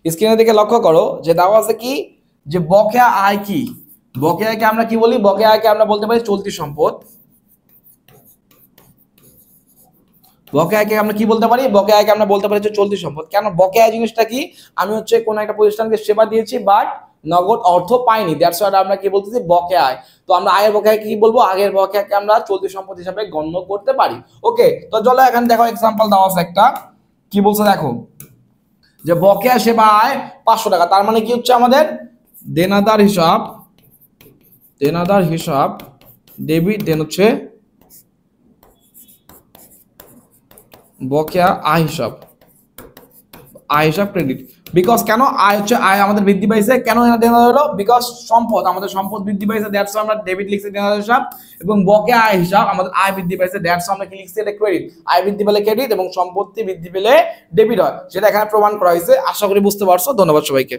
স্ক্রিনের দিকে লক্ষ্য করো যে দেওয়া আছে কি, যে বকেয়া আয় কি, বকেয়া আয়কে আমরা কি বলি, বকেয়া আয়কে আমরা বলতে পারি চলতি সম্পদ। বকেয়াকে আমরা কি বলতে পারি, বকেয়াকে আমরা বলতে পারি যে চলতি সম্পদ। কেন, বকেয়া জিনিসটা কি, আমি হচ্ছে কোন একটা প্রতিষ্ঠানকে সেবা দিয়েছি বাট নগদ অর্থ পাইনি, দ্যাটস হোয়াট আমরা কি বলতেছি বকেয়া আয়। তো আমরা আয়ের বকেয়াকে কি বলবো, আগের বকেয়াকে আমরা চলতি সম্পদ হিসাবে গণ্য করতে পারি। ওকে, তো চলো এখানে দেখো এক্সাম্পল দেওয়া আছে একটা, কি বলছে দেখো, যে বকেয়া সেবা আয় 500 টাকা, তার মানে কি হচ্ছে আমাদের দেনাদার হিসাব, দেনাদার হিসাব ডেবিট, দেন হচ্ছে বকেয়া আয় হিসাব, আয় হিসাব ক্রেডিট। বিকজ কেন আয় হচ্ছে, আয় আমাদের বৃদ্ধি পাইছে, কেন দেনাদার হলো, বিকজ সম্পদ, আমাদের সম্পদ বৃদ্ধি পাইছে, দ্যাটস আমরা ডেবিট লিখছি দেনাদার হিসাব, এবং বকেয়া আয় হিসাব আমাদের আয় বৃদ্ধি পাইছে, দ্যাটস আমরা কি লিখছি, এটা ক্রেডিট। আয় বৃদ্ধি পেলে ক্রেডিট এবং সম্পত্তি বৃদ্ধি পেলে ডেবিট হয়, সেটা এখানে প্রমাণ করা হয়েছে। আশা করি বুঝতে পারছো। ধন্যবাদ সবাইকে।